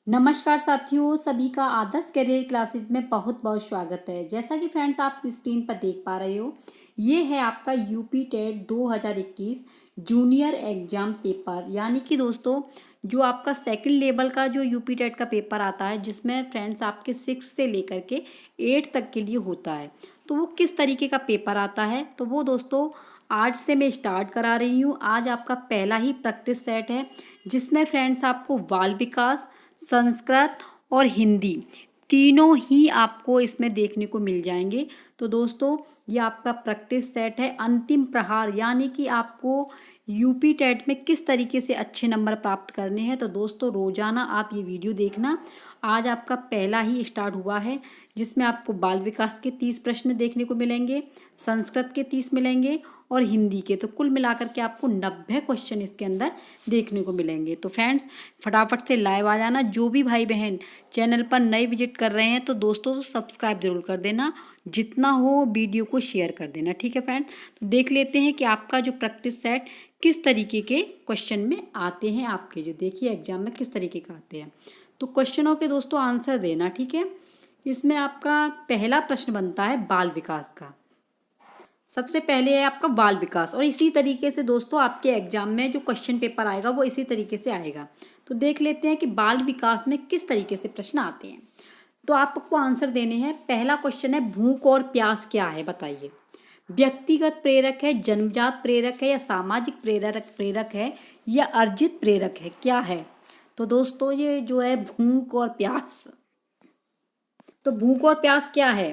नमस्कार साथियों, सभी का आदर्श करियर क्लासेस में बहुत बहुत स्वागत है। जैसा कि फ्रेंड्स आप स्क्रीन पर देख पा रहे हो, ये है आपका UP TET 2021 junior exam paper. यानी कि दोस्तों जो आपका सेकंड लेवल का जो यूपी टेट का पेपर आता है, जिसमें फ्रेंड्स आपके 6 से लेकर के 8 तक के लिए होता है, तो वो किस तरीके का पेपर आता है, तो वो दोस्तों आज से मैं स्टार्ट करा रही हूँ। आज आपका पहला ही प्रैक्टिस सेट है, जिसमें फ्रेंड्स आपको बाल विकास, संस्कृत और हिंदी तीनों ही आपको इसमें देखने को मिल जाएंगे। तो दोस्तों ये आपका प्रैक्टिस सेट है, अंतिम प्रहार, यानी कि आपको यूपी टेट में किस तरीके से अच्छे नंबर प्राप्त करने हैं। तो दोस्तों रोजाना आप ये वीडियो देखना। आज आपका पहला ही स्टार्ट हुआ है, जिसमें आपको बाल विकास के 30 प्रश्न देखने को मिलेंगे, संस्कृत के 30 मिलेंगे और हिंदी के, तो कुल मिलाकर के आपको 90 क्वेश्चन इसके अंदर देखने को मिलेंगे। तो फ्रेंड्स फटाफट से लाइव आ जाना। जो भी भाई बहन चैनल पर नए विजिट कर रहे हैं, तो दोस्तों सब्सक्राइब जरूर कर देना, जितना हो वीडियो को शेयर कर देना। ठीक है फ्रेंड, तो देख लेते हैं कि आपका जो प्रैक्टिस सेट किस तरीके के क्वेश्चन में आते हैं। आपके जो देखिए एग्जाम में किस तरीके का आते हैं, तो क्वेश्चनों के दोस्तों आंसर देना। ठीक है, इसमें आपका पहला प्रश्न बनता है बाल विकास का। सबसे पहले है आपका बाल विकास, और इसी तरीके से दोस्तों आपके एग्जाम में जो क्वेश्चन पेपर आएगा वो इसी तरीके से आएगा। तो देख लेते हैं कि बाल विकास में किस तरीके से प्रश्न आते हैं। तो आपको आंसर देने हैं। पहला क्वेश्चन है भूख और प्यास क्या है, बताइए। व्यक्तिगत प्रेरक है, जन्मजात प्रेरक है, या सामाजिक प्रेरक प्रेरक है, या अर्जित प्रेरक है, क्या है। तो दोस्तों ये जो है भूख और प्यास, तो भूख और प्यास क्या है।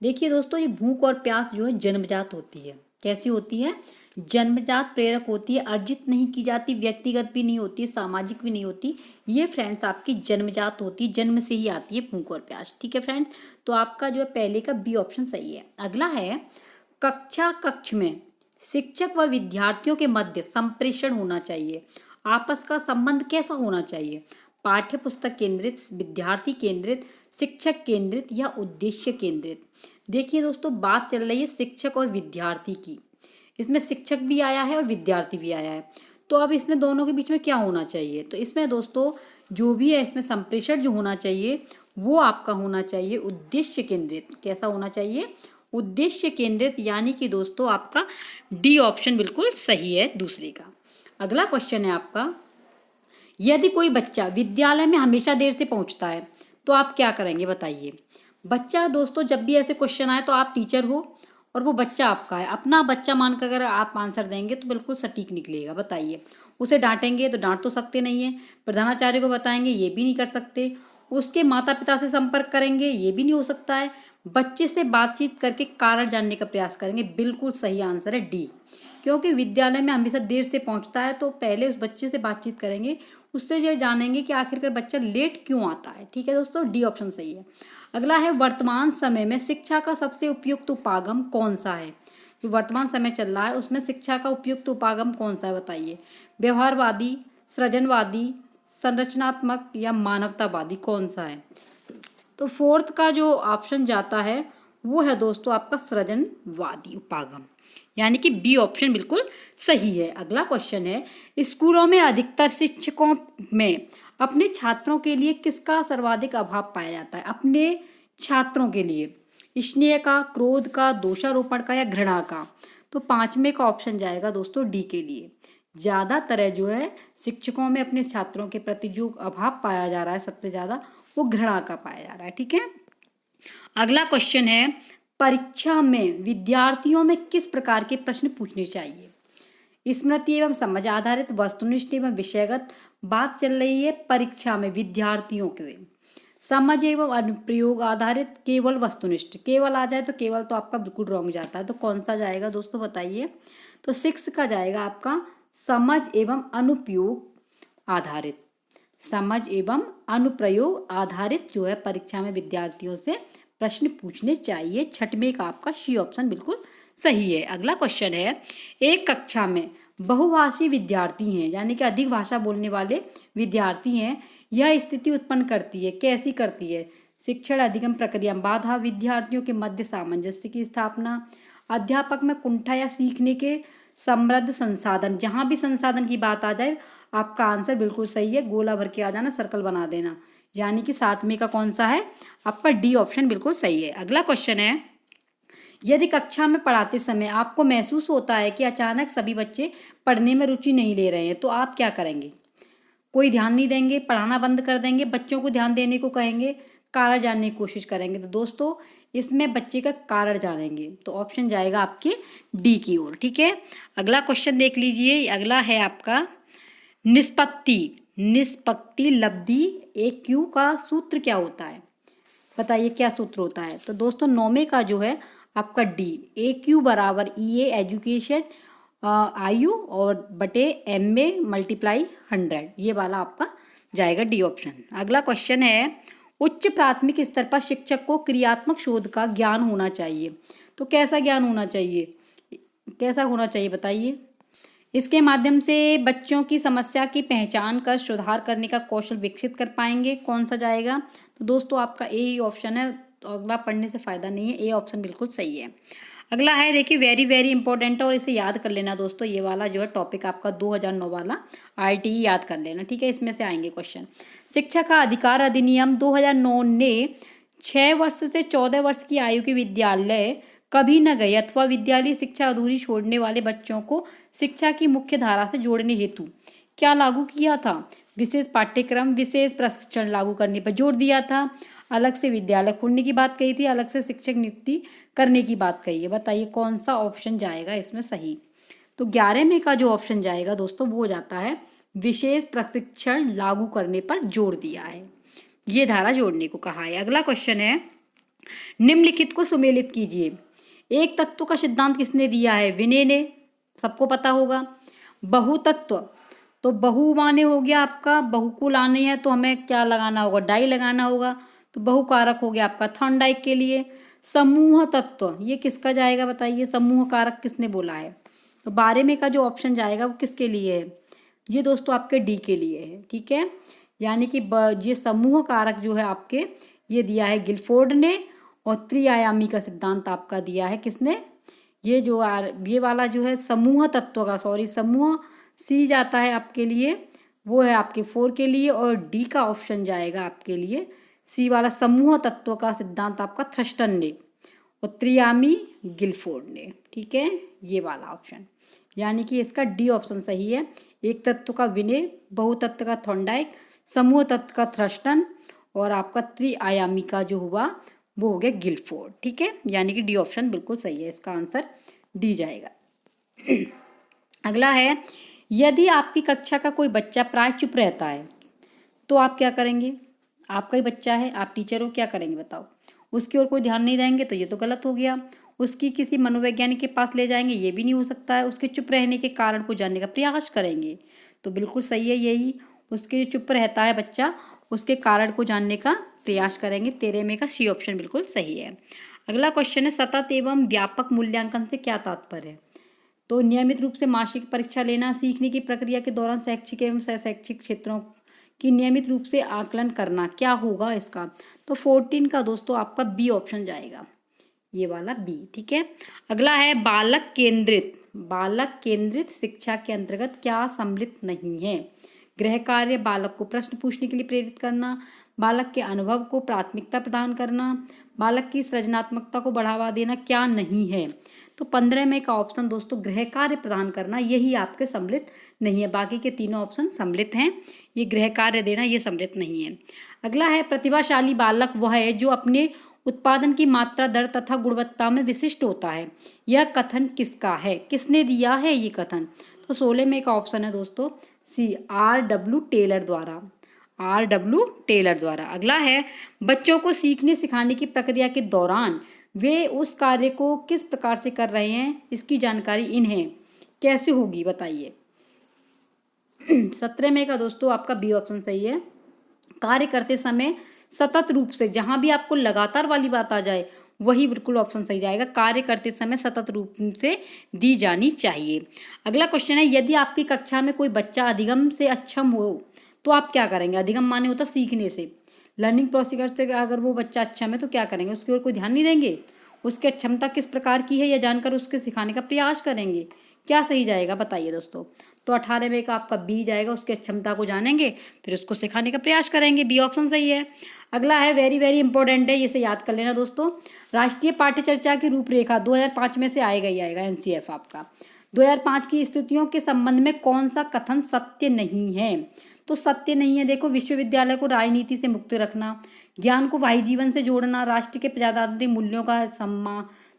देखिए दोस्तों ये भूख और प्यास जो है जन्मजात होती है। कैसी होती है, जन्मजात प्रेरक होती है, अर्जित नहीं की जाती, व्यक्तिगत भी नहीं होती, सामाजिक भी नहीं होती। ये फ्रेंड्स आपकी जन्मजात होती है, जन्म से ही आती है भूख और प्यास। ठीक है फ्रेंड्स, तो आपका जो है पहले का बी ऑप्शन सही है। अगला है कक्ष में शिक्षक व विद्यार्थियों के मध्य संप्रेषण होना चाहिए। आपस का संबंध कैसा होना चाहिए। पाठ्य पुस्तक केंद्रित, विद्यार्थी केंद्रित, शिक्षक केंद्रित, या उद्देश्य केंद्रित। देखिए दोस्तों बात चल रही है शिक्षक और विद्यार्थी की। इसमें शिक्षक भी आया है और विद्यार्थी भी आया है, तो अब इसमें दोनों के बीच में क्या होना चाहिए। तो इसमें दोस्तों जो भी है, इसमें संप्रेषण जो होना चाहिए वो आपका होना चाहिए उद्देश्य केंद्रित। कैसा होना चाहिए, उद्देश्य केंद्रित, यानी कि दोस्तों आपका डी ऑप्शन बिल्कुल सही है दूसरे का। अगला क्वेश्चन है आपका, यदि कोई बच्चा विद्यालय में हमेशा देर से पहुंचता है तो आप क्या करेंगे, बताइए। बच्चा दोस्तों जब भी ऐसे क्वेश्चन आए तो आप टीचर हो और वो बच्चा आपका है, अपना बच्चा मानकर अगर आप आंसर देंगे तो बिल्कुल सटीक निकलेगा। बताइए, उसे डांटेंगे तो डांट तो सकते नहीं है, प्रधानाचार्य को बताएंगे ये भी नहीं कर सकते, उसके माता पिता से संपर्क करेंगे ये भी नहीं हो सकता है, बच्चे से बातचीत करके कारण जानने का प्रयास करेंगे। बिल्कुल सही आंसर है डी, क्योंकि विद्यालय में हमेशा देर से पहुंचता है तो पहले उस बच्चे से बातचीत करेंगे, उससे जो जानेंगे कि आखिरकार बच्चा लेट क्यों आता है। ठीक है दोस्तों, डी ऑप्शन सही है। अगला है वर्तमान समय में शिक्षा का सबसे उपयुक्त उपागम कौन सा है। जो वर्तमान समय चल रहा है उसमें शिक्षा का उपयुक्त उपागम कौन सा है, बताइए। व्यवहारवादी, सृजनवादी, संरचनात्मक, या मानवतावादी, कौन सा है। तो फोर्थ का जो ऑप्शन जाता है वो है दोस्तों आपका सृजनवादी उपागम, यानी कि बी ऑप्शन बिल्कुल सही है। अगला क्वेश्चन है, स्कूलों में अधिकतर शिक्षकों में अपने छात्रों के लिए किसका सर्वाधिक अभाव पाया जाता है। अपने छात्रों के लिए स्नेह का, क्रोध का, दोषारोपण का, या घृणा का। तो पांचवें का ऑप्शन जाएगा दोस्तों डी के लिए। ज़्यादातर जो है शिक्षकों में अपने छात्रों के प्रति जो अभाव पाया जा रहा है सबसे ज़्यादा, वो घृणा का पाया जा रहा है। ठीक है, अगला क्वेश्चन है, परीक्षा में विद्यार्थियों में किस प्रकार के प्रश्न पूछने चाहिए। स्मृति एवं समझ आधारित, वस्तुनिष्ठ एवं विषयगत। बात चल रही है परीक्षा में विद्यार्थियों के समझ एवं अनुप्रयोग आधारित, केवल वस्तुनिष्ठ। केवल आ जाए तो केवल तो आपका बिल्कुल रॉन्ग जाता है, तो कौन सा जाएगा दोस्तों बताइए। तो 6 का जाएगा आपका समझ एवं अनुप्रयोग आधारित। समझ एवं अनुप्रयोग आधारित जो है परीक्षा में विद्यार्थियों से प्रश्न पूछने चाहिए। छठवें का आपका सी ऑप्शन बिल्कुल सही है। अगला क्वेश्चन है, एक कक्षा में बहुभाषी विद्यार्थी हैं, यानी कि अधिक भाषा बोलने वाले विद्यार्थी हैं, यह स्थिति उत्पन्न करती है। कैसी करती है। शिक्षण अधिगम प्रक्रिया में बाधा, विद्यार्थियों के मध्य सामंजस्य की स्थापना, अध्यापक में कुंठा या सीखने के समृद्ध संसाधन। जहाँ भी संसाधन की बात आ जाए आपका आंसर बिल्कुल सही है, गोला भर के आ जाना, सर्कल बना देना, यानी कि 7वें का कौन सा है आपका डी ऑप्शन बिल्कुल सही है। अगला क्वेश्चन है, यदि कक्षा में पढ़ाते समय आपको महसूस होता है कि अचानक सभी बच्चे पढ़ने में रुचि नहीं ले रहे हैं, तो आप क्या करेंगे? कोई ध्यान नहीं देंगे, पढ़ाना बंद कर देंगे, बच्चों को ध्यान देने को कहेंगे, कारण जानने की कोशिश करेंगे? तो दोस्तों इसमें बच्चे का कारण जानेंगे, तो ऑप्शन जाएगा आपके डी की ओर। ठीक है, अगला क्वेश्चन देख लीजिए। अगला है आपका निष्पत्ति। निष्पत्ति लब्धि ए क्यू का सूत्र क्या होता है? बताइए क्या सूत्र होता है? तो दोस्तों 9वें का जो है आपका डी, ए क्यू बराबर ई ए एजुकेशन आयु और बटे एम ए मल्टीप्लाई 100, ये वाला आपका जाएगा डी ऑप्शन। अगला क्वेश्चन है, उच्च प्राथमिक स्तर पर शिक्षक को क्रियात्मक शोध का ज्ञान होना चाहिए। तो कैसा ज्ञान होना चाहिए, कैसा होना चाहिए बताइए? इसके माध्यम से बच्चों की समस्या की पहचान कर सुधार करने का कौशल विकसित कर पाएंगे। कौन सा जाएगा? तो दोस्तों आपका ए ही ऑप्शन है, तो अगला पढ़ने से फायदा नहीं है, ए ऑप्शन बिल्कुल सही है। अगला है, देखिए वेरी वेरी इंपॉर्टेंट है और इसे याद कर लेना दोस्तों, ये वाला जो है टॉपिक आपका 2009 वाला RTE याद कर लेना। ठीक है, इसमें से आएंगे क्वेश्चन। शिक्षा का अधिकार अधिनियम 2009 ने 6 वर्ष से 14 वर्ष की आयु के विद्यालय कभी न गए अथवा विद्यालय शिक्षा अधूरी छोड़ने वाले बच्चों को शिक्षा की मुख्य धारा से जोड़ने हेतु क्या लागू किया था? विशेष पाठ्यक्रम, विशेष प्रशिक्षण लागू करने पर जोर दिया था, अलग से विद्यालय खोलने की बात कही थी, अलग से शिक्षक नियुक्ति करने की बात कही है। बताइए कौन सा ऑप्शन जाएगा इसमें सही? तो 11वें का जो ऑप्शन जाएगा दोस्तों वो जाता है विशेष प्रशिक्षण लागू करने पर जोर दिया है, ये धारा जोड़ने को कहा है। अगला क्वेश्चन है, निम्नलिखित को सुमेलित कीजिए। एक तत्व का सिद्धांत किसने दिया है? विनय ने, सबको पता होगा। बहुतत्व, तो बहु माने हो गया आपका, बहु को लाने हैं तो हमें क्या लगाना होगा? डाई लगाना होगा, तो बहुकारक हो गया आपका थॉर्नडाइक के लिए। समूह तत्व, ये किसका जाएगा बताइए? समूह कारक किसने बोला है? तो 12वें का जो ऑप्शन जाएगा वो किसके लिए है? ये दोस्तों आपके डी के लिए है। ठीक है, यानी कि ये समूह कारक जो है आपके, ये दिया है गिलफोर्ड ने, और त्रिआयामी का सिद्धांत आपका दिया है किसने? ये जो ये वाला जो है समूह तत्व का, सॉरी समूह सी जाता है आपके लिए, वो है आपके 4 के लिए, और डी का ऑप्शन जाएगा आपके लिए सी वाला समूह तत्व का सिद्धांत आपका थ्रस्टन ने और त्रियामी गिलफोर्ड ने। ठीक है, ये वाला ऑप्शन, यानी कि इसका डी ऑप्शन सही है। एक तत्व का विनय, बहुतत्व का थॉर्नडाइक, समूह तत्व का थ्रस्टन और आपका त्रिआयामी का जो हुआ वो हो गया गिलफोर्ड। ठीक है, यानी कि डी ऑप्शन बिल्कुल सही है, इसका आंसर डी जाएगा। अगला है, यदि आपकी कक्षा का कोई बच्चा प्राय चुप रहता है तो आप क्या करेंगे? आपका ही बच्चा है, आप टीचर हो, क्या करेंगे बताओ? उसकी ओर कोई ध्यान नहीं देंगे तो ये तो गलत हो गया। उसकी किसी मनोवैज्ञानिक के पास ले जाएंगे, ये भी नहीं हो सकता है। उसके चुप रहने के कारण को जानने का प्रयास करेंगे, तो बिल्कुल सही है यही। उसके जो चुप रहता है बच्चा, उसके कारण को जानने का प्रयास करेंगे। 13वें का सी ऑप्शन बिल्कुल सही है। अगला क्वेश्चन है, सतत एवं व्यापक मूल्यांकन से क्या तात्पर्य है? तो नियमित रूप से मासिक परीक्षा लेना, सीखने की प्रक्रिया के दौरान शैक्षिक एवं शैक्षिक क्षेत्रों की नियमित रूप से आकलन करना, क्या होगा इसका? तो 14 का दोस्तों आपका बी ऑप्शन जाएगा, ये वाला बी। ठीक है, अगला है, बालक केंद्रित। बालक केंद्रित शिक्षा के अंतर्गत क्या सम्मिलित नहीं है? गृह कार्य, बालक को प्रश्न पूछने के लिए प्रेरित करना, बालक के अनुभव को प्राथमिकता प्रदान करना, बालक की सृजनात्मकता को बढ़ावा देना, क्या नहीं है? तो 15वें का ऑप्शन दोस्तों गृह कार्य प्रदान करना, यही आपके सम्मिलित नहीं है। बाकी के तीनों ऑप्शन सम्मिलित हैं, ये गृह कार्य देना ये सम्मिलित नहीं है। अगला है, प्रतिभाशाली बालक वह है जो अपने उत्पादन की मात्रा, दर तथा गुणवत्ता में विशिष्ट होता है। यह कथन किसका है? किसने दिया है ये कथन? तो 16वें का ऑप्शन है दोस्तों सी, R.W. टेलर द्वारा। R.W. टेलर द्वारा। अगला है, बच्चों को सीखने सिखाने की प्रक्रिया के दौरान वे उस कार्य को किस प्रकार से कर रहे हैं, इसकी जानकारी इन्हें कैसे होगी बताइए? 17वें का दोस्तों आपका बी ऑप्शन सही है। कार्य करते समय सतत रूप से, जहां भी आपको लगातार वाली बात आ जाए वही बिल्कुल ऑप्शन सही जाएगा, कार्य करते समय सतत रूप से दी जानी चाहिए। अगला क्वेश्चन है, यदि आपकी कक्षा में कोई बच्चा अधिगम से अक्षम हो तो आप क्या करेंगे? अधिगम माने होता सीखने से, लर्निंग प्रोसीजर से अगर वो बच्चा अक्षम है तो क्या करेंगे? उसकी ओर कोई ध्यान नहीं देंगे, उसकी क्षमता किस प्रकार की है यह जानकर उसके सिखाने का प्रयास करेंगे, क्या सही जाएगा बताइए दोस्तों। तो 98 का आपका बी जाएगा, उसकी क्षमता को जानेंगे फिर उसको सिखाने का प्रयास करेंगे, बी ऑप्शन सही है। अगला है वेरी वेरी इंपॉर्टेंट है, इसे याद कर लेना दोस्तों। राष्ट्रीय पाठ्यचर्या की रूपरेखा 2005 में से आएगा ही आएगा, एनसीएफ आपका। 2005 की स्थितियों के संबंध में कौन सा कथन सत्य नहीं है? तो सत्य नहीं है, देखो, विश्वविद्यालय को राजनीति से मुक्त रखना, ज्ञान को वाही जीवन से जोड़ना, राष्ट्र के प्रजातांत्रिक मूल्यों का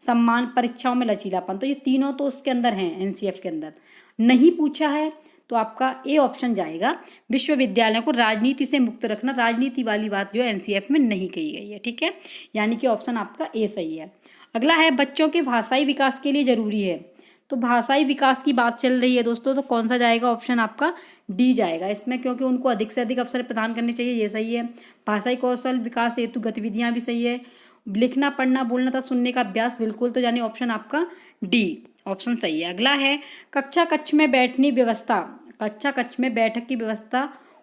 सम्मान, परीक्षाओं में लचीलापन। तो ये तीनों तो उसके अंदर हैं, एनसीएफ के अंदर नहीं पूछा है, तो आपका ए ऑप्शन जाएगा, विश्वविद्यालय को राजनीति से मुक्त रखना। राजनीति वाली बात जो है एनसीएफ में नहीं कही गई है, ठीक है, यानी कि ऑप्शन आपका ए सही है। अगला है बच्चों के भाषाई विकास के लिए जरूरी है। तो भाषाई विकास की बात चल रही है दोस्तों, तो कौन सा जाएगा? ऑप्शन आपका डी जाएगा इसमें, क्योंकि उनको अधिक से अधिक अवसर प्रदान करने चाहिए, ये सही है। भाषाई कौशल विकास हेतु गतिविधियां भी सही है। लिखना पढ़ना बोलना तथा सुनने का अभ्यास बिल्कुल, तो यानी ऑप्शन आपका डी ऑप्शन सही है। अगला है कक्षा कक्ष में बैठने व्यवस्था, कक्षा कक्ष में बैठक की व्यवस्था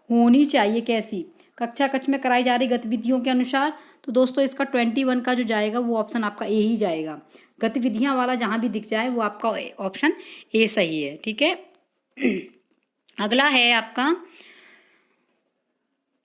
होनी चाहिए कैसी? कक्षा कक्ष में कराई जा रही गतिविधियों के अनुसार। तो दोस्तों इसका 21 का जो जाएगा वो ऑप्शन आपका ए ही जाएगा। गतिविधियां वाला जहां भी दिख जाए वो आपका ऑप्शन ए सही है, ठीक है। अगला है आपका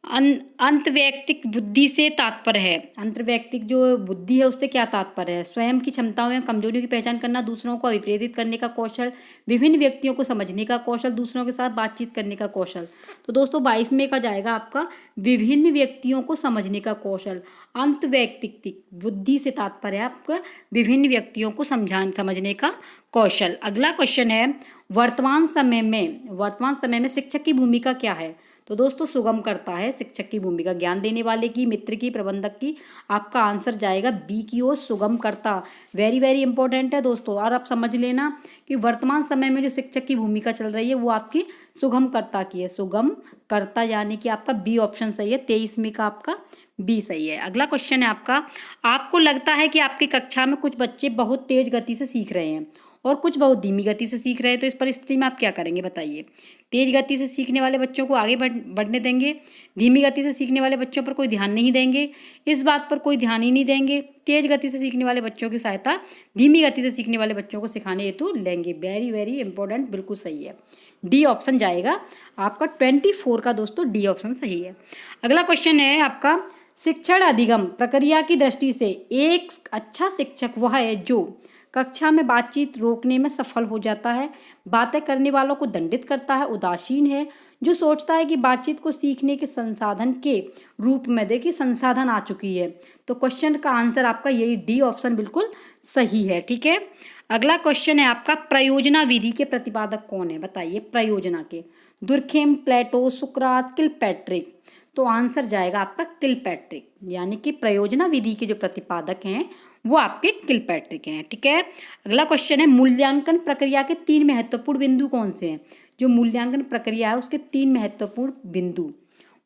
अंतवैयक्तिक बुद्धि से तात्पर्य है। अंतर्वैयक्तिक जो बुद्धि है उससे क्या तात्पर्य है? स्वयं की क्षमताओं एवं कमजोरियों की पहचान करना, दूसरों को अभिप्रेरित करने का कौशल, विभिन्न व्यक्तियों को समझने का कौशल, दूसरों के साथ बातचीत करने का कौशल। तो दोस्तों 22 में का जाएगा आपका विभिन्न व्यक्तियों को समझने का कौशल। अंतवैयक्तिक बुद्धि से तात्पर्य है आपका विभिन्न व्यक्तियों को समझने का कौशल। अगला क्वेश्चन है वर्तमान समय में शिक्षक की भूमिका क्या है? तो दोस्तों सुगम करता है शिक्षक की भूमिका, ज्ञान देने वाले की, मित्र की, प्रबंधक की। आपका आंसर जाएगा बी की ओर, सुगम करता। वेरी वेरी इंपॉर्टेंट है दोस्तों, और आप समझ लेना कि वर्तमान समय में जो शिक्षक की भूमिका चल रही है वो आपकी सुगम करता की है, सुगम करता, यानी कि आपका बी ऑप्शन सही है। 23 में का आपका बी सही है। अगला क्वेश्चन है आपका, आपको लगता है कि आपकी कक्षा में कुछ बच्चे बहुत तेज गति से सीख रहे हैं और कुछ बहुत धीमी गति से सीख रहे हैं, तो इस परिस्थिति में आप क्या करेंगे बताइए? तेज गति से सीखने वाले बच्चों को आगे बढ़ने देंगे, धीमी गति से सीखने वाले बच्चों पर कोई ध्यान नहीं देंगे, इस बात पर कोई ध्यान ही नहीं देंगे, तेज गति से सीखने वाले बच्चों की सहायता धीमी गति से सीखने वाले बच्चों को सिखाने हेतु लेंगे। वेरी वेरी इंपॉर्टेंट, बिल्कुल सही है, डी ऑप्शन जाएगा आपका 24 का दोस्तों, डी ऑप्शन सही है। अगला क्वेश्चन है आपका, शिक्षण अधिगम प्रक्रिया की दृष्टि से एक अच्छा शिक्षक वह है जो कक्षा में बातचीत रोकने में सफल हो जाता है, बातें करने वालों को दंडित करता है, उदासीन है, जो सोचता है कि बातचीत को सीखने के संसाधन के रूप में, देखिए संसाधन आ चुकी है। तो क्वेश्चन का आंसर आपका यही डी ऑप्शन बिल्कुल सही है, ठीक है। अगला क्वेश्चन है आपका, प्रयोजना विधि के प्रतिपादक कौन है बताइए? प्रयोजना के दुर्खेम, प्लेटो, सुकरात, किलपैट्रिक। तो आंसर जाएगा आपका किलपैट्रिक, यानी कि प्रयोजना विधि के जो प्रतिपादक हैं वो आपके किलपैट्रिक हैं, ठीक है। अगला क्वेश्चन है, मूल्यांकन प्रक्रिया के 3 महत्वपूर्ण बिंदु कौन से हैं? जो मूल्यांकन प्रक्रिया है उसके 3 महत्वपूर्ण बिंदु,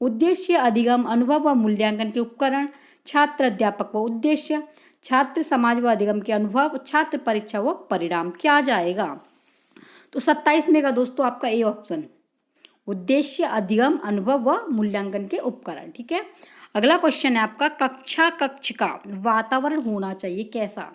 उद्देश्य, अधिगम, अनुभव व मूल्यांकन के उपकरण, छात्र अध्यापक व उद्देश्य, छात्र समाज व अधिगम के अनुभव, छात्र परीक्षा व परिणाम। क्या जाएगा? तो 27 में का दोस्तों आपका ए ऑप्शन, उद्देश्य, अधिगम, अनुभव व मूल्यांकन के उपकरण, ठीक है। अगला क्वेश्चन है आपका, कक्ष का वातावरण होना चाहिए कैसा?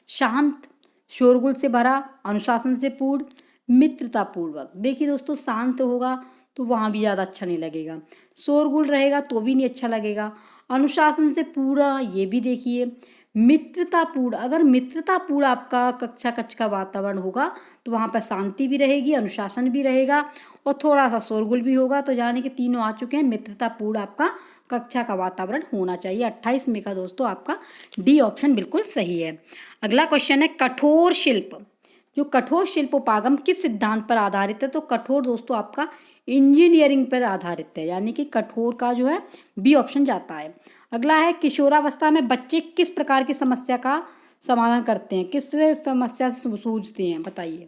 शांत, शोरगुल से भरा, अनुशासन से पूर्ण, मित्रतापूर्वक। देखिए दोस्तों, शांत होगा तो वहाँ भी ज़्यादा अच्छा नहीं लगेगा, शोरगुल रहेगा तो भी नहीं अच्छा लगेगा, अनुशासन से पूरा ये भी देखिए, मित्रतापूर्ण, अगर मित्रतापूर्ण आपका कक्ष का वातावरण होगा तो वहाँ पर शांति भी रहेगी, अनुशासन भी रहेगा और थोड़ा सा शोरगुल भी होगा। तो जाने के तीनों आ चुके हैं, मित्रतापूर्ण आपका कक्षा का वातावरण होना चाहिए। 28 में का दोस्तों आपका डी ऑप्शन बिल्कुल सही है। अगला क्वेश्चन है, कठोर शिल्प। जो कठोर शिल्पोपागम किस सिद्धांत पर आधारित है? तो कठोर दोस्तों आपका इंजीनियरिंग पर आधारित है, यानी कि कठोर का जो है बी ऑप्शन जाता है। अगला है, किशोरावस्था में बच्चे किस प्रकार की समस्या का समाधान करते हैं, किस समस्या से जूझते हैं बताइए?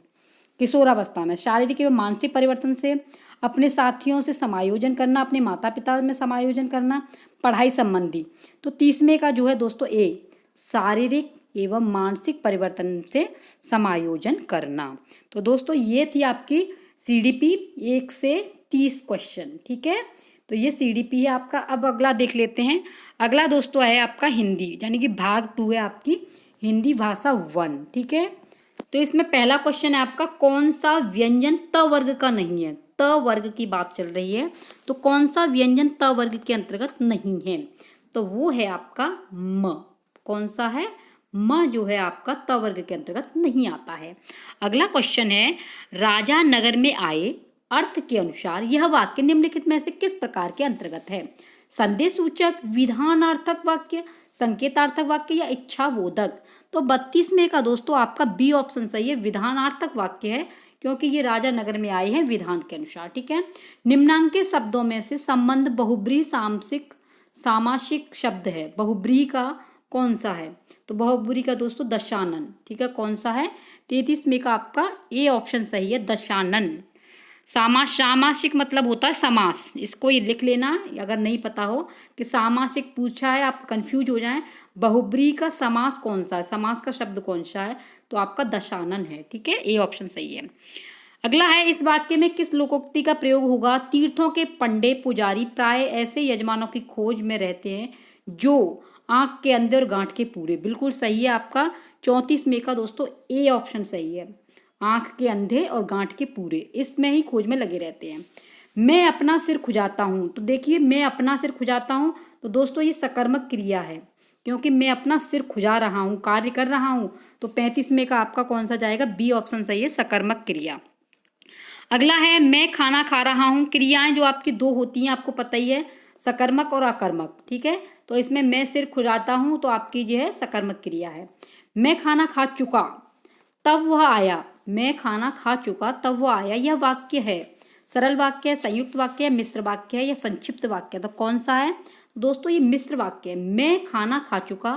किशोरावस्था में शारीरिक एवं मानसिक परिवर्तन से, अपने साथियों से समायोजन करना, अपने माता पिता में समायोजन करना, पढ़ाई संबंधी। तो 30 में का जो है दोस्तों ए, शारीरिक एवं मानसिक परिवर्तन से समायोजन करना। तो दोस्तों ये थी आपकी CDP 1 से 30 क्वेश्चन, ठीक है। तो ये CDP है आपका। अब अगला देख लेते हैं। अगला दोस्तों है आपका हिंदी, यानी कि भाग 2 है आपकी हिंदी भाषा 1, ठीक है। तो इसमें पहला क्वेश्चन है आपका, कौन सा व्यंजन त वर्ग का नहीं है। त वर्ग की बात चल रही है, तो कौन सा व्यंजन त वर्ग के अंतर्गत नहीं है, तो वो है आपका म। कौन सा है, म जो है आपका त वर्ग के अंतर्गत नहीं आता है। अगला क्वेश्चन है, राजा नगर में आए अर्थ के अनुसार यह वाक्य निम्नलिखित में से किस प्रकार के अंतर्गत है। संदेश सूचक, विधानार्थक वाक्य, संकेतार्थक वाक्य या इच्छाबोधक। तो 32 में का दोस्तों आपका बी ऑप्शन सही है, विधानार्थक वाक्य है, क्योंकि ये राजा नगर में आए हैं विधान के अनुसार। ठीक है। निम्नांकित शब्दों में से संबंध बहुब्रीहि सामासिक शब्द है, बहुब्रीहि का कौन सा है, तो बहुब्रीहि का दोस्तों दशानन। ठीक है, कौन सा है, 33 में का आपका ए ऑप्शन सही है, दशानन। सामासिक मतलब होता है समास, इसको ये लिख लेना अगर नहीं पता हो कि सामासिक पूछा है, आप कंफ्यूज हो जाएं। बहुब्रीहि का समास कौन सा है, समास का शब्द कौन सा है, तो आपका दशानन है। ठीक है, ए ऑप्शन सही है। अगला है, इस वाक्य में किस लोकोक्ति का प्रयोग होगा। तीर्थों के पंडे पुजारी प्राय ऐसे यजमानों की खोज में रहते हैं जो आंख के अंधे और गांठ के पूरे। बिल्कुल सही है आपका 34 में का दोस्तों ए ऑप्शन सही है, आंख के अंधे और गांठ के पूरे, इसमें ही खोज में लगे रहते हैं। मैं अपना सिर खुजाता हूँ, तो देखिए मैं अपना सिर खुजाता हूँ, तो दोस्तों ये सकर्मक क्रिया है, क्योंकि मैं अपना सिर खुजा रहा हूँ, कार्य कर रहा हूँ। तो 35 में का आपका कौन सा जाएगा, बी ऑप्शन सही है, सकर्मक क्रिया। अगला है, मैं खाना खा रहा हूँ। क्रियाएं जो आपकी दो होती हैं आपको पता ही है, सकर्मक और अकर्मक। ठीक है, तो इसमें मैं सिर खुजाता हूँ तो आपकी जो है सकर्मक क्रिया है। मैं खाना खा चुका तब वह आया, मैं खाना खा चुका तब वह आया, यह वाक्य है सरल वाक्य है, संयुक्त वाक्य है, मिश्र वाक्य है या संक्षिप्त वाक्य है, तो कौन सा है दोस्तों, ये मिश्र वाक्य है। मैं खाना खा चुका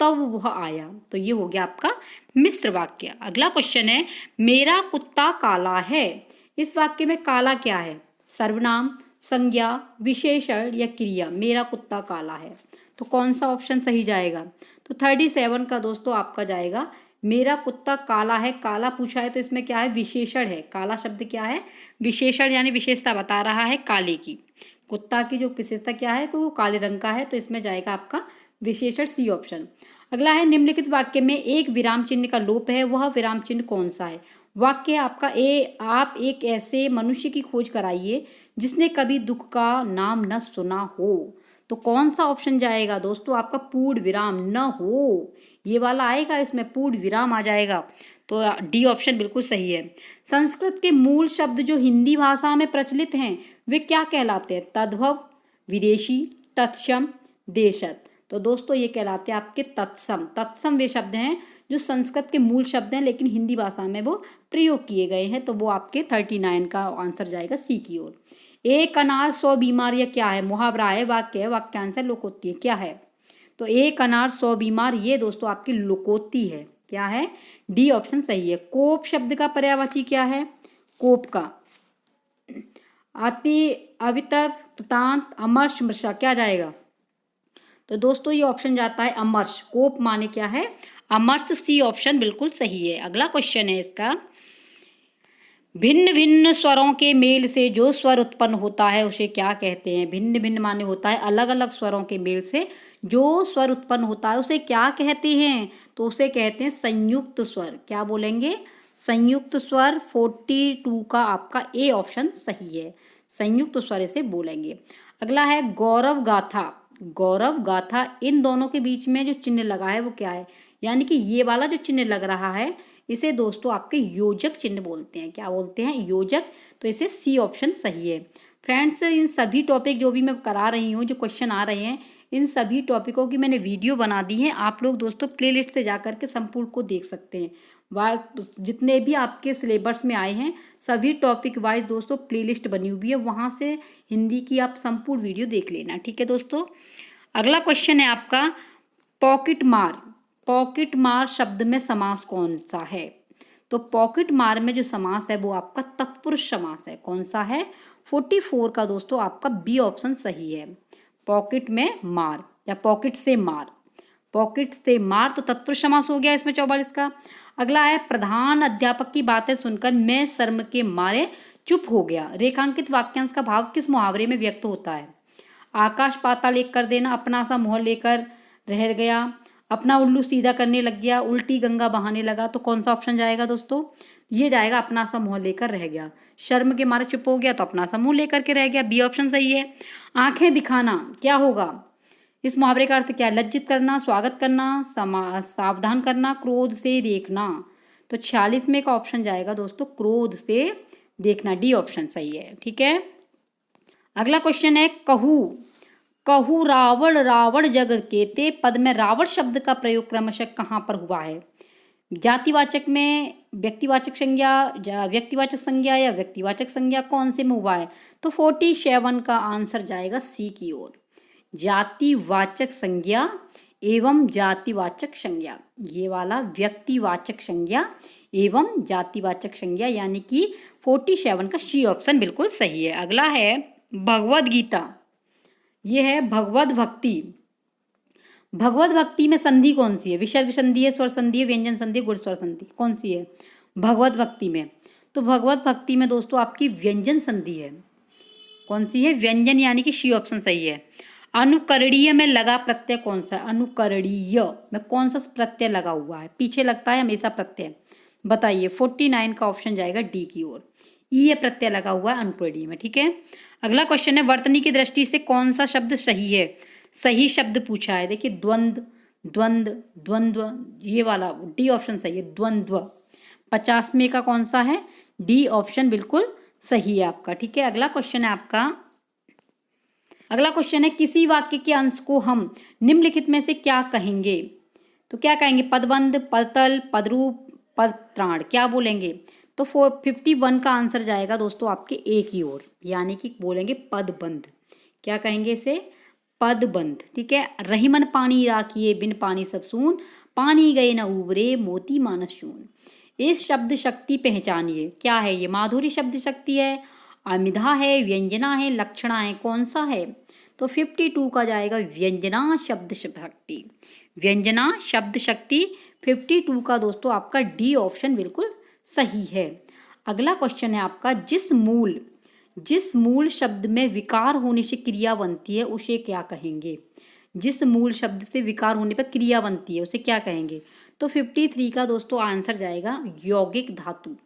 तब वह आया, तो ये हो गया आपका मिश्र वाक्य। अगला क्वेश्चन है, मेरा कुत्ता काला है। इस वाक्य में काला क्या है, सर्वनाम, संज्ञा, विशेषण या क्रिया। मेरा कुत्ता काला है, तो कौन सा ऑप्शन सही जाएगा, तो 37 का दोस्तों आपका जाएगा, मेरा कुत्ता काला है। काला पूछा है तो इसमें क्या है, विशेषण है। काला शब्द क्या है, विशेषण, यानी विशेषता बता रहा है काले की। कुत्ता की जो विशेषता क्या है, तो वो काले रंग का है, तो इसमें जाएगा आपका विशेषण, सी ऑप्शन। अगला है, निम्नलिखित वाक्य में एक विराम चिन्ह का लोप है, वह विराम चिन्ह कौन सा है। वाक्य आपका ए, आप एक ऐसे मनुष्य की खोज कराइए जिसने कभी दुख का नाम न सुना हो, तो कौन सा ऑप्शन जाएगा दोस्तों आपका, पूर्ण विराम न हो, ये वाला आएगा, इसमें पूर्ण विराम आ जाएगा, तो डी ऑप्शन बिल्कुल सही है। संस्कृत के मूल शब्द जो हिंदी भाषा में प्रचलित हैं वे क्या कहलाते हैं, तद्भव, विदेशी, तत्सम, देशज। तो दोस्तों ये कहलाते हैं आपके तत्सम। तत्सम वे शब्द हैं जो संस्कृत के मूल शब्द हैं लेकिन हिंदी भाषा में वो प्रयोग किए गए हैं, तो वो आपके 39 का आंसर जाएगा सी की ओर। एक अनार 100 बीमार, यह क्या है, मुहावरा है, वाक्य है, वाक्यांश है, लोकोक्ति है, क्या है, तो एक अनार 100 बीमार, ये दोस्तों आपकी लोकोक्ति है। क्या है, डी ऑप्शन सही है। कोप शब्द का पर्यायवाची क्या है, कोप का अति, अवितर, कृतांत, अमर्ष, मृषा, क्या जाएगा, तो दोस्तों ये ऑप्शन जाता है अमर्ष। कोप माने क्या है, अमर्ष, सी ऑप्शन बिल्कुल सही है। अगला क्वेश्चन है इसका, भिन्न भिन्न स्वरों के मेल से जो स्वर उत्पन्न होता है उसे क्या कहते हैं। भिन्न भिन्न माने होता है अलग अलग स्वरों के मेल से जो स्वर उत्पन्न होता है उसे क्या कहते हैं, तो उसे कहते हैं संयुक्त स्वर। क्या बोलेंगे, संयुक्त स्वर। 42 का आपका ए ऑप्शन सही है, संयुक्त स्वर इसे बोलेंगे। अगला है, गौरव गाथा। गौरव गाथा, इन दोनों के बीच में जो चिन्ह लगा है वो क्या है, यानी कि ये वाला जो चिन्ह लग रहा है इसे दोस्तों आपके योजक चिन्ह बोलते हैं। क्या बोलते हैं, योजक, तो इसे सी ऑप्शन सही है। फ्रेंड्स, इन सभी टॉपिक जो भी मैं करा रही हूँ, जो क्वेश्चन आ रहे हैं, इन सभी टॉपिकों की मैंने वीडियो बना दी है। आप लोग दोस्तों प्लेलिस्ट से जा करके संपूर्ण को देख सकते हैं। जितने भी आपके सिलेबस में आए हैं सभी टॉपिक वाइज दोस्तों प्लेलिस्ट बनी हुई है, वहाँ से हिंदी की आप संपूर्ण वीडियो देख लेना। ठीक है दोस्तों। अगला क्वेश्चन है आपका, पॉकेट मार। पॉकेट मार शब्द में समास कौन सा है, तो पॉकेट मार में जो समास है वो आपका तत्पुरुष समास है। कौन सा है, 44 का दोस्तों आपका बी ऑप्शन सही है। पॉकेट में मार या पॉकेट से मार, पॉकेट से मार तो तत्पुरुष समास हो गया इसमें 44 का। अगला है, प्रधान अध्यापक की बातें सुनकर मैं शर्म के मारे चुप हो गया। रेखांकित वाक्यांश का भाव किस मुहावरे में व्यक्त होता है। आकाश पाताल एक कर देना, अपना सा मुँह लेकर रह गया, अपना उल्लू सीधा करने लग गया, उल्टी गंगा बहाने लगा, तो कौन सा ऑप्शन जाएगा दोस्तों? ये जाएगा अपना सा मुंह लेकर रह गया। शर्म के मारे चुप हो गया तो अपना सा मुंह लेकर के रह गया, बी ऑप्शन सही है। आंखें दिखाना क्या होगा? इस मुहावरे का अर्थ क्या है? लज्जित करना, स्वागत करना, सावधान करना, क्रोध से देखना। तो 46 में का ऑप्शन जाएगा दोस्तों क्रोध से देखना, डी ऑप्शन सही है। ठीक है, अगला क्वेश्चन है कहू। कहू रावण रावण जग केते पद में रावण शब्द का प्रयोग क्रमशः कहाँ पर हुआ है? जातिवाचक में, व्यक्तिवाचक संज्ञा, व्यक्तिवाचक संज्ञा या व्यक्तिवाचक संज्ञा, कौन से में हुआ है? तो 47 का आंसर जाएगा सी की ओर, जातिवाचक संज्ञा एवं जातिवाचक संज्ञा। ये वाला व्यक्तिवाचक संज्ञा एवं जातिवाचक संज्ञा, यानी कि 47 का सी ऑप्शन बिल्कुल सही है। अगला है भगवद गीता। ये है भगवद भक्ति। भगवद भक्ति में संधि कौन सी है? विसर्ग संधि है, स्वर संधि है, व्यंजन संधि है, गुण स्वर संधि, कौन सी है भगवद भक्ति में? तो भगवद भक्ति में दोस्तों आपकी व्यंजन संधि है। कौन सी है? व्यंजन, यानी कि सी ऑप्शन सही है। अनुकरणीय में लगा प्रत्यय कौन सा? अनुकरणीय में कौन सा प्रत्यय लगा हुआ है? पीछे लगता है हमेशा प्रत्यय, बताइए। 49 का ऑप्शन जाएगा डी की ओर, ये प्रत्यय लगा हुआ है अनुकरणीय में। ठीक है, अगला क्वेश्चन है वर्तनी की दृष्टि से कौन सा शब्द सही है? सही शब्द पूछा है, देखिए द्वंद्व, द्वंद्व, द्वंद्व, ये वाला डी ऑप्शन सही है, द्वंद्व। 50 में का कौन सा है? डी ऑप्शन बिल्कुल सही है आपका। ठीक है, अगला क्वेश्चन है आपका, अगला क्वेश्चन है किसी वाक्य के अंश को हम निम्नलिखित में से क्या कहेंगे? तो क्या कहेंगे? पदबंध, पदतल, पदरूप, पदत्राण, क्या बोलेंगे? तो 51 का आंसर जाएगा दोस्तों आपके ए की ओर, यानी कि बोलेंगे पदबंध। क्या कहेंगे इसे? पदबंध। ठीक है, रहीमन पानी राखिए बिन पानी सब सून, पानी गए न उबरे मोती मानस शून। इस शब्द शक्ति पहचानिए, क्या है ये? माधुरी शब्द शक्ति है, अमिधा है, व्यंजना है, लक्षणा है, कौन सा है? तो 52 का जाएगा व्यंजना शब्द शक्ति। व्यंजना शब्द शक्ति 52 का दोस्तों आपका डी ऑप्शन बिल्कुल सही है। अगला क्वेश्चन है आपका, जिस मूल शब्द में विकार होने से क्रिया बनती है उसे क्या कहेंगे? जिस मूल शब्द से विकार होने पर क्रिया बनती है उसे क्या कहेंगे? तो 53 का दोस्तों आंसर जाएगा यौगिक धातु।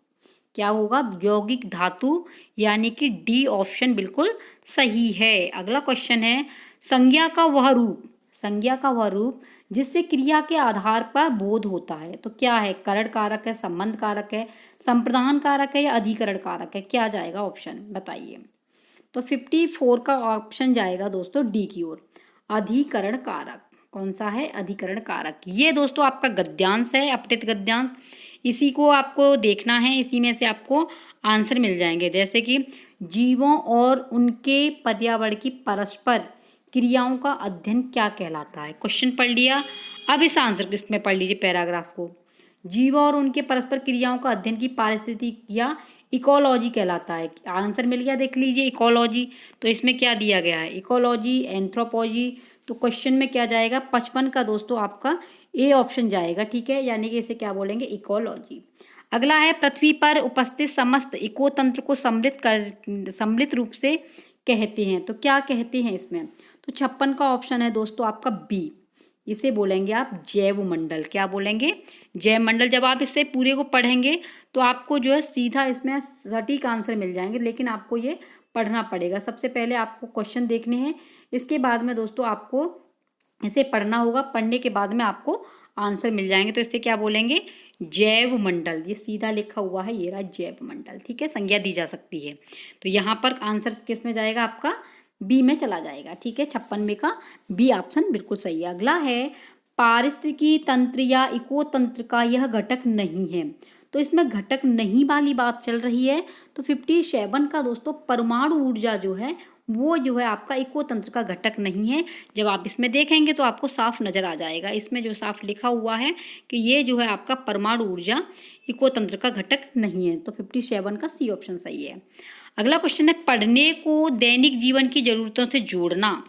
क्या होगा? यौगिक धातु, यानी कि डी ऑप्शन बिल्कुल सही है। अगला क्वेश्चन है संज्ञा का वह रूप, संज्ञा का वह रूप जिससे क्रिया के आधार पर बोध होता है, तो क्या है? करण कारक है, संबंध कारक है, संप्रदान कारक है या अधिकरण कारक है? क्या जाएगा ऑप्शन, बताइए। तो 54 का ऑप्शन जाएगा दोस्तों डी की ओर, अधिकरण कारक। कौन सा है? अधिकरण कारक। ये दोस्तों आपका गद्यांश है, अपठित गद्यांश, इसी को आपको देखना है, इसी में से आपको आंसर मिल जाएंगे। जैसे कि जीवों और उनके पर्यावरण की परस्पर क्रियाओं का अध्ययन क्या कहलाता है? क्वेश्चन पढ़ लिया, अब इस आंसर इसमें पढ़ लीजिए पैराग्राफ को। जीव और उनके परस्पर क्रियाओं का अध्ययन की पारिस्थितिक या इकोलॉजी कहलाता है। आंसर मिल गया, देख लीजिए इकोलॉजी। तो इसमें क्या दिया गया है? Ecology, anthropology. तो क्वेश्चन में क्या जाएगा? 55 का दोस्तों आपका ए ऑप्शन जाएगा। ठीक है, यानी कि इसे क्या बोलेंगे? इकोलॉजी। अगला है पृथ्वी पर उपस्थित समस्त इकोतंत्र को सम्मिलित रूप से कहते हैं, तो क्या कहते हैं इसमें? तो 56 का ऑप्शन है दोस्तों आपका बी, इसे बोलेंगे आप जैव मंडल। क्या बोलेंगे? जैव मंडल। जब आप इसे पूरे को पढ़ेंगे तो आपको जो है सीधा इसमें सटीक आंसर मिल जाएंगे, लेकिन आपको ये पढ़ना पड़ेगा। सबसे पहले आपको क्वेश्चन देखने हैं, इसके बाद में दोस्तों आपको इसे पढ़ना होगा, पढ़ने के बाद में आपको आंसर मिल जाएंगे। तो इससे क्या बोलेंगे? जैव मंडल। ये सीधा लिखा हुआ है, ये रहा जैव मंडल। ठीक है, संज्ञा दी जा सकती है। तो यहाँ पर आंसर किस में जाएगा? आपका बी में चला जाएगा। ठीक है, 56 में का बी ऑप्शन बिल्कुल सही है। अगला है पारिस्थितिकी तंत्र या इको तंत्र का यह घटक नहीं है, तो इसमें घटक नहीं वाली बात चल रही है। तो 57 का दोस्तों परमाणु ऊर्जा जो है वो जो है आपका इको तंत्र का घटक नहीं है। जब आप इसमें देखेंगे तो आपको साफ नजर आ जाएगा, इसमें जो साफ लिखा हुआ है कि ये जो है आपका परमाणु ऊर्जा इको तंत्र का घटक नहीं है। तो 57 का सी ऑप्शन सही है। अगला क्वेश्चन है पढ़ने को दैनिक जीवन की जरूरतों से जोड़ना,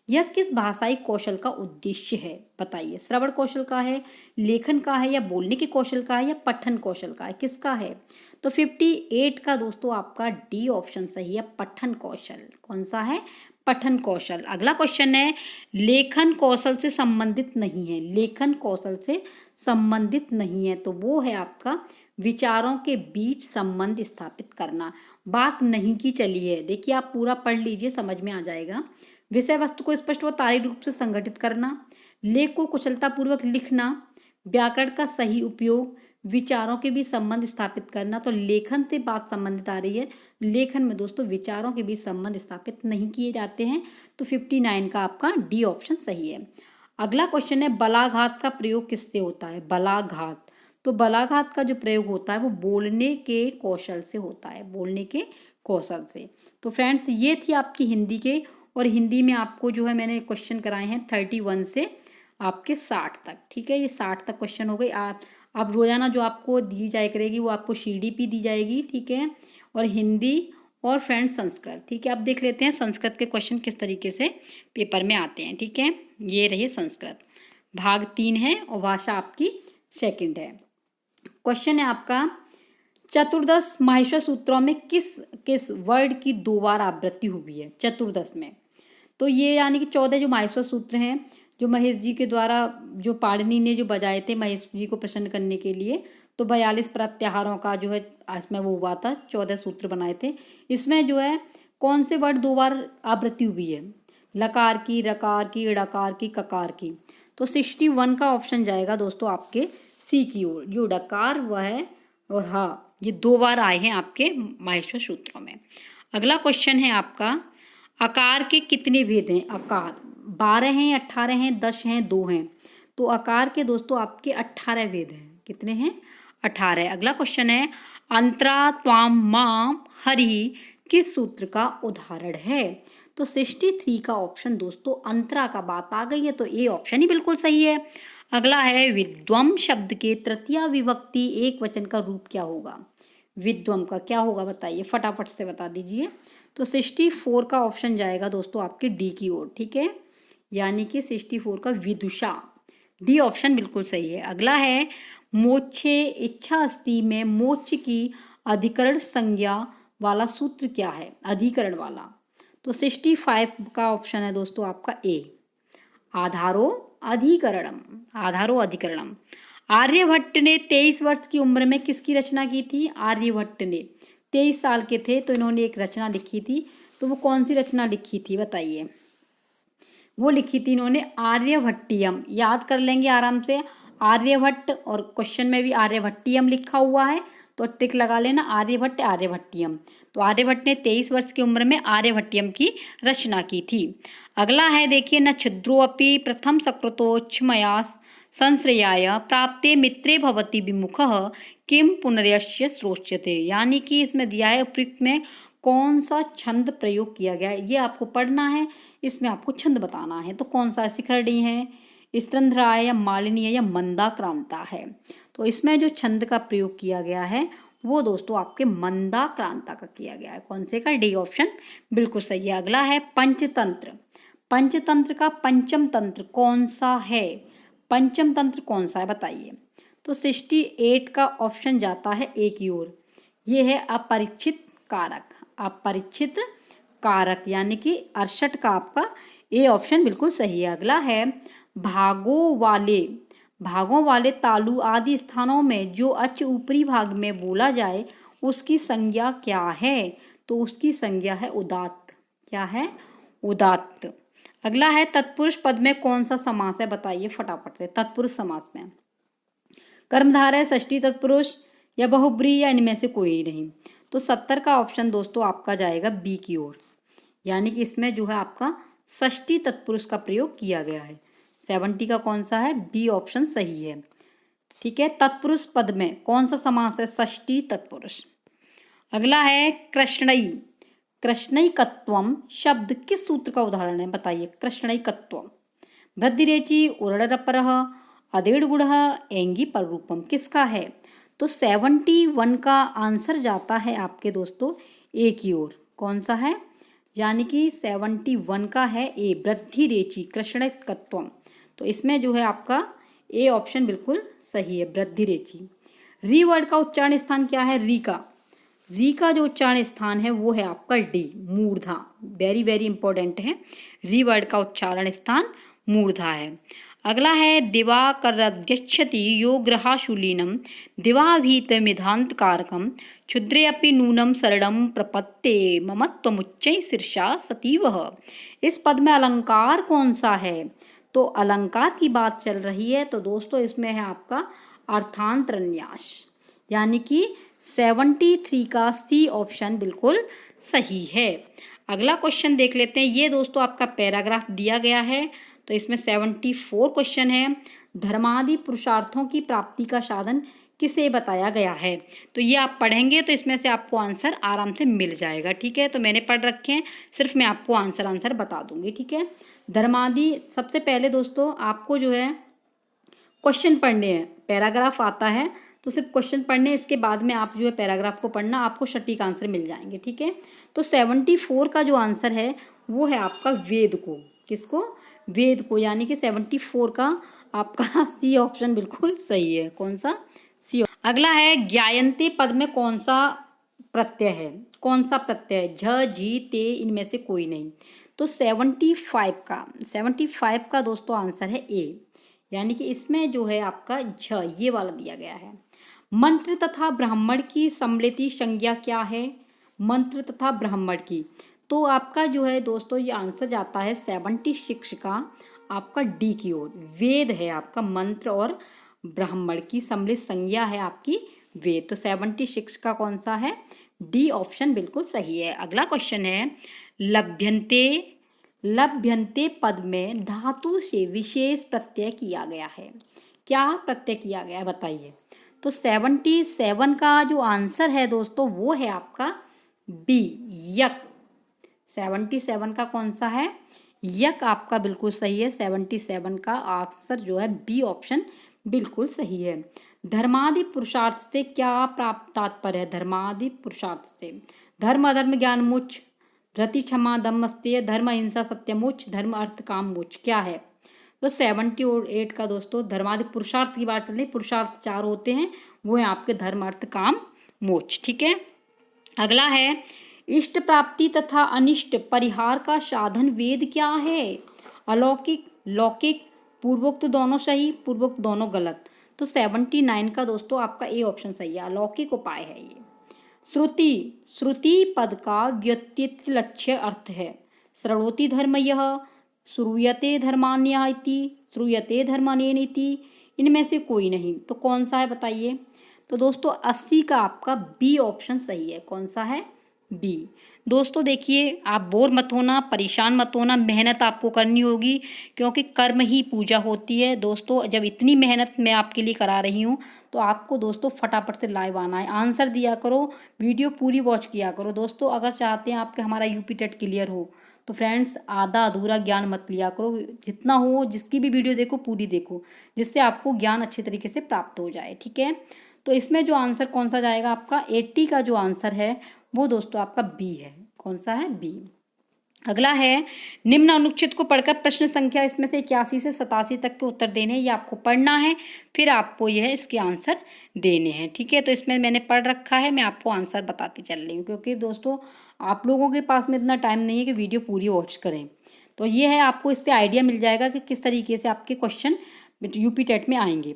यह किस भाषाई कौशल का उद्देश्य है? बताइए। श्रवण कौशल का है, लेखन का है, या बोलने के कौशल का है, या पठन कौशल का है? किसका है? तो 58 का दोस्तों आपका डी ऑप्शन सही है, पठन कौशल। कौन सा है? पठन कौशल। अगला क्वेश्चन है लेखन कौशल से संबंधित नहीं है, लेखन कौशल से संबंधित नहीं है, तो वो है आपका विचारों के बीच संबंध स्थापित करना। बात नहीं की चली है, देखिए आप पूरा पढ़ लीजिए, समझ में आ जाएगा। विषय वस्तु को स्पष्ट व तार्किक रूप से संगठित करना, लेख को कुशलतापूर्वक लिखना, व्याकरण का सही उपयोग, विचारों के बीच संबंध स्थापित करना। तो लेखन से बात संबंधित आ रही है, लेखन में दोस्तों विचारों के बीच संबंध स्थापित नहीं किए जाते हैं, तो 59 का आपका डी ऑप्शन सही है। अगला क्वेश्चन है बलाघात का प्रयोग किससे होता है? बलाघात, तो बलाघात का जो प्रयोग होता है वो बोलने के कौशल से होता है, बोलने के कौशल से। तो फ्रेंड्स ये थी आपकी हिंदी के, और हिंदी में आपको जो है मैंने क्वेश्चन कराए हैं 31 से आपके 60 तक, ठीक है, ये 60 तक क्वेश्चन हो गए। आप रोजाना जो आपको दी जाया करेगी वो आपको CDP दी जाएगी, ठीक है, और हिंदी और फ्रेंड्स संस्कृत, ठीक है। अब देख लेते हैं संस्कृत के क्वेश्चन किस तरीके से पेपर में आते हैं, ठीक है। ये रही संस्कृत, भाग 3 है और भाषा आपकी सेकंड है। क्वेश्चन है आपका चतुर्दश माहेश्वर सूत्रों में किस किस वर्ड की 2 बार आवृत्ति हुई है? चतुर्दश में, तो ये यानी कि 14 जो माहेश्वर सूत्र हैं, जो महेश जी के द्वारा जो पाणिनि ने जो बजाए थे महेश जी को प्रसन्न करने के लिए, तो 42 प्रत्याहारों का जो है इसमें वो हुआ था, 14 सूत्र बनाए थे। इसमें जो है कौन से वर्ड 2 बार आवृत्ति हुई है? लकार की, रकार की, ड़कार की, ककार की। तो 61 का ऑप्शन जाएगा दोस्तों आपके सी की ओर, जो डकार वह है और हाँ, ये 2 बार आए हैं आपके माहेश्वर सूत्रों में। अगला क्वेश्चन है आपका आकार के कितने भेद हैं? आकार 12 हैं, 18 हैं, 10 हैं, 2 हैं। तो आकार के दोस्तों आपके 18 भेद हैं। कितने हैं? 18। अगला क्वेश्चन है अंतरा त्वाम माम हरि किस सूत्र का उदाहरण है? तो 63 का ऑप्शन दोस्तों अंतरा का बात आ गई है, तो ए ऑप्शन ही बिल्कुल सही है। अगला है विद्वम शब्द के तृतीया विभक्ति एक वचन का रूप क्या होगा? विद्वम का क्या होगा बताइए, फटाफट से बता दीजिए। तो 64 का ऑप्शन जाएगा दोस्तों आपके डी की ओर, ठीक है, यानी कि 64 का विदुषा, डी ऑप्शन बिल्कुल सही है। अगला है मोक्षे इच्छा अस्ति में मोक्ष की अधिकरण संज्ञा वाला सूत्र क्या है? अधिकरण वाला, तो 65 का ऑप्शन है दोस्तों आपका ए, आधारो अधिकरणम, आधारो अधिकरणम। आर्यभट्ट ने 23 वर्ष की उम्र में किसकी रचना की थी? आर्यभट्ट ने 23 साल के थे तो इन्होंने एक रचना लिखी थी, तो वो कौन सी रचना लिखी थी बताइए? वो लिखी थी इन्होंने आर्यभट्टियम, याद कर लेंगे आराम से, आर्यभट्ट, और क्वेश्चन में भी आर्यभट्टियम लिखा हुआ है तो टिक लगा लेना, आर्यभट्ट आर्यभट्टियम। तो आर्यभट्ट ने 23 वर्ष की उम्र में आर्यभट्टियम की रचना की थी। अगला है देखिए न छिद्रोऽपि प्रथम सकृतोच्छमया संश्रयाय प्राप्ते मित्रे भवति विमुखः किम पुनर्यस्य श्रोच्यते, यानी कि इसमें दिया है उपयुक्त में कौन सा छंद प्रयोग किया गया है, ये आपको पढ़ना है, इसमें आपको छंद बताना है। तो कौन सा शिखरणी है, स्त्रंधरा है, या मालिनी है, या मंदाक्रांता है? तो इसमें जो छंद का प्रयोग किया गया है वो दोस्तों आपके मंदाक्रांता का किया गया है। कौन से का? डी ऑप्शन बिल्कुल सही है। अगला है पंचतंत्र, पंचतंत्र का पंचम तंत्र कौन सा है? पंचम तंत्र कौन सा है बताइए? तो 68 का ऑप्शन जाता है ए की ओर, ये है अपरिचित कारक, अपरिचित कारक, यानी कि 68 का आपका ए ऑप्शन बिल्कुल सही है। अगला है भागों वाले तालु आदि स्थानों में जो अच ऊपरी भाग में बोला जाए उसकी संज्ञा क्या है? तो उसकी संज्ञा है उदात्त, क्या है? उदात्त। अगला है तत्पुरुष पद में कौन सा समास है बताइए फटाफट से? तत्पुरुष समास में कर्मधारय है, षष्ठी तत्पुरुष, या बहुब्री, या इनमें से कोई नहीं। तो 70 का ऑप्शन दोस्तों आपका जाएगा बी की ओर, यानी कि इसमें जो है आपका षष्ठी तत्पुरुष का प्रयोग किया गया है। 70 का कौन सा है? बी ऑप्शन सही है, ठीक है। तत्पुरुष पद में कौन सा समास है? षष्ठी तत्पुरुष। अगला है कृष्णई, कृष्णैकत्वम शब्द किस सूत्र का उदाहरण है बताइए? कृष्णैकत्वम वृद्धिरेचि उरड़रपरः अदेड़ गुणः एंगी पर रूपम, किसका है? तो 71 का आंसर जाता है आपके दोस्तों ए की ओर। कौन सा है? यानी कि 71 का है ए, वृद्धिरेचि कृष्णैकत्वम। तो इसमें जो है आपका ए ऑप्शन बिल्कुल सही है, वृद्धिरेचि। री वर्ड का उच्चारण स्थान क्या है? री का, री का जो उच्चारण स्थान है वो है आपका डी, मूर्धा। वेरी वेरी इंपॉर्टेंट है, री वर्ड का उच्चारण स्थान मूर्धा है। अगला है दिवाकरद्यच्छति यो ग्रहाशूलिनं दिवाभीतमिधान्तकारकं क्षुद्रे अपि नूनं शरणं प्रपत्ते ममत्वमुच्चै शीर्षा सतीवः। इस पद में अलंकार कौन सा है? तो अलंकार की बात चल रही है, तो दोस्तों इसमें है आपका अर्थांतरन्यास, यानी कि 73 का सी ऑप्शन बिल्कुल सही है। अगला क्वेश्चन देख लेते हैं। ये दोस्तों आपका पैराग्राफ दिया गया है, तो इसमें 74 क्वेश्चन है। धर्मादि पुरुषार्थों की प्राप्ति का साधन किसे बताया गया है? तो ये आप पढ़ेंगे तो इसमें से आपको आंसर आराम से मिल जाएगा। ठीक है, तो मैंने पढ़ रखे हैं, सिर्फ मैं आपको आंसर बता दूंगी। ठीक है, धर्मादि, सबसे पहले दोस्तों आपको जो है क्वेश्चन पढ़ने हैं। पैराग्राफ आता है तो सिर्फ क्वेश्चन पढ़ने, इसके बाद में आप जो है पैराग्राफ को पढ़ना, आपको सटीक आंसर मिल जाएंगे। ठीक है, तो 74 का जो आंसर है वो है आपका वेद को। किसको? वेद को, यानी कि 74 का आपका सी ऑप्शन बिल्कुल सही है। कौन सा? सी। अगला है ज्ञायन्ते पद में कौन सा प्रत्यय है? कौन सा प्रत्यय है? झ, झी, ते, इनमें से कोई नहीं। तो 75 का दोस्तों आंसर है ए, यानी कि इसमें जो है आपका झ ये वाला दिया गया है। मंत्र तथा ब्राह्मण की सम्मिलित संज्ञा क्या है? मंत्र तथा ब्राह्मण की, तो आपका जो है दोस्तों ये आंसर जाता है 76 का आपका डी की ओर। वेद है आपका, मंत्र और ब्राह्मण की सम्मिलित संज्ञा है आपकी वेद। तो 76 का कौन सा है? डी ऑप्शन बिल्कुल सही है। अगला क्वेश्चन है लभ्यन्ते। लभ्यन्ते पद में धातु से विशेष प्रत्यय किया गया है। क्या प्रत्यय किया गया है बताइए? तो 77 का जो आंसर है दोस्तों वो है आपका बी, यक। 77 का कौन सा है? यक आपका बिल्कुल सही है। 77 का आंसर जो है बी ऑप्शन बिल्कुल सही है। धर्मादि पुरुषार्थ से क्या प्राप्त तात्पर्य है? धर्मादि पुरुषार्थ से धर्म अधर्म ज्ञान मोक्ष, धृति क्षमा दम अस्तेय, धर्म अहिंसा सत्य मोक्ष, धर्म अर्थ काम मोक्ष क्या है? तो 78 का दोस्तों धर्मादि पुरुषार्थ की बात चल रही। पुरुषार्थ 4 होते हैं, वो है आपके धर्म अर्थ काम मोक्ष। ठीक है, अगला है इष्ट प्राप्ति तथा अनिष्ट परिहार का साधन वेद क्या है? अलौकिक, लौकिक, पूर्वोक्त दोनों सही, पूर्वोक्त दोनों गलत। तो 79 का दोस्तों आपका ए ऑप्शन सही है, अलौकिक उपाय है ये। श्रुति, श्रुति पद का व्युत्पत्ति लक्ष्य अर्थ है। श्रृणोति धर्म यह, श्रूयते धर्मान्य इति, श्रूयते धर्मान्येन इति, इनमें से कोई नहीं। तो कौन सा है बताइए? तो दोस्तों 80 का आपका बी ऑप्शन सही है। कौन सा है? बी। दोस्तों देखिए, आप बोर मत होना, परेशान मत होना, मेहनत आपको करनी होगी, क्योंकि कर्म ही पूजा होती है। दोस्तों जब इतनी मेहनत मैं आपके लिए करा रही हूँ तो आपको दोस्तों फटाफट से लाइव आना है, आंसर दिया करो, वीडियो पूरी वॉच किया करो। दोस्तों अगर चाहते हैं आपके हमारा यूपी टेट क्लियर हो तो फ्रेंड्स आधा अधूरा ज्ञान मत लिया करो, जितना हो जिसकी भी वीडियो देखो पूरी देखो, जिससे आपको ज्ञान अच्छे तरीके से प्राप्त हो जाए। ठीक है, तो इसमें जो आंसर कौन सा जाएगा आपका? 80 का जो आंसर है वो दोस्तों आपका बी है। कौन सा है? बी। अगला है निम्न अनुच्छेद को पढ़कर प्रश्न संख्या इसमें से 81 से 87 तक के उत्तर देने, ये आपको पढ़ना है, फिर आपको यह इसके आंसर देने हैं। ठीक है, तो इसमें मैंने पढ़ रखा है, मैं आपको आंसर बताती चल रही हूँ, क्योंकि दोस्तों आप लोगों के पास में इतना टाइम नहीं है कि वीडियो पूरी वॉच करें। तो ये है, आपको इससे आइडिया मिल जाएगा कि किस तरीके से आपके क्वेश्चन यूपी टेट में आएंगे।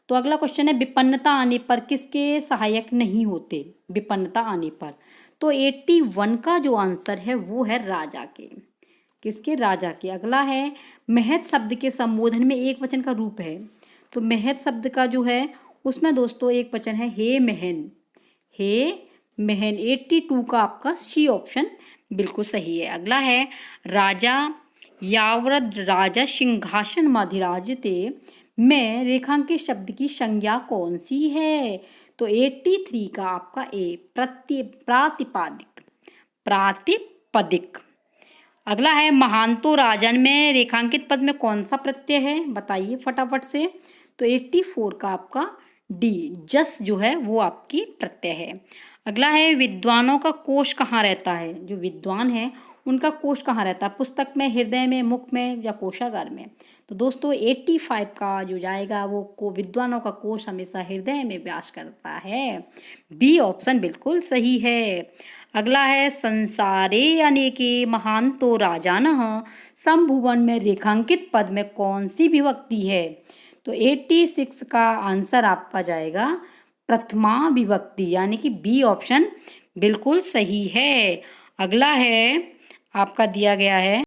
तो अगला क्वेश्चन है विपन्नता आने पर किसके सहायक नहीं होते? विपन्नता आने पर, तो 81 का जो आंसर है वो है राजा के। किसके? राजा के। अगला है महत शब्द के संबोधन में एक वचन का रूप है। तो महत शब्द का जो है उसमें दोस्तों एक वचन है हे महन, हे महन। 82 का आपका सी ऑप्शन बिल्कुल सही है। अगला है राजा यावृद राजा सिंहासन मधिराजते में रेखांकित शब्द की संज्ञा कौन सी है? तो 83 का आपका ए, प्रातिपादिक, प्रातिपदिक। अगला है महांतो राजन में रेखांकित पद में कौन सा प्रत्यय है? बताइए फटाफट से। तो 84 का आपका डी, जस जो है वो आपकी प्रत्यय है। अगला है विद्वानों का कोष कहाँ रहता है? जो विद्वान है उनका कोश कहाँ रहता है? पुस्तक में, हृदय में, मुख में या कोशागार में? तो दोस्तों 85 का जो जाएगा वो विद्वानों का कोश हमेशा हृदय में वास करता है। बी ऑप्शन बिल्कुल सही है। अगला है संसारे अनेके महांतो राजानः संभुवन में रेखांकित पद में कौन सी विभक्ति है? तो 86 का आंसर आपका जाएगा प्रथमा विभक्ति, यानी कि बी ऑप्शन बिल्कुल सही है। अगला है आपका दिया गया है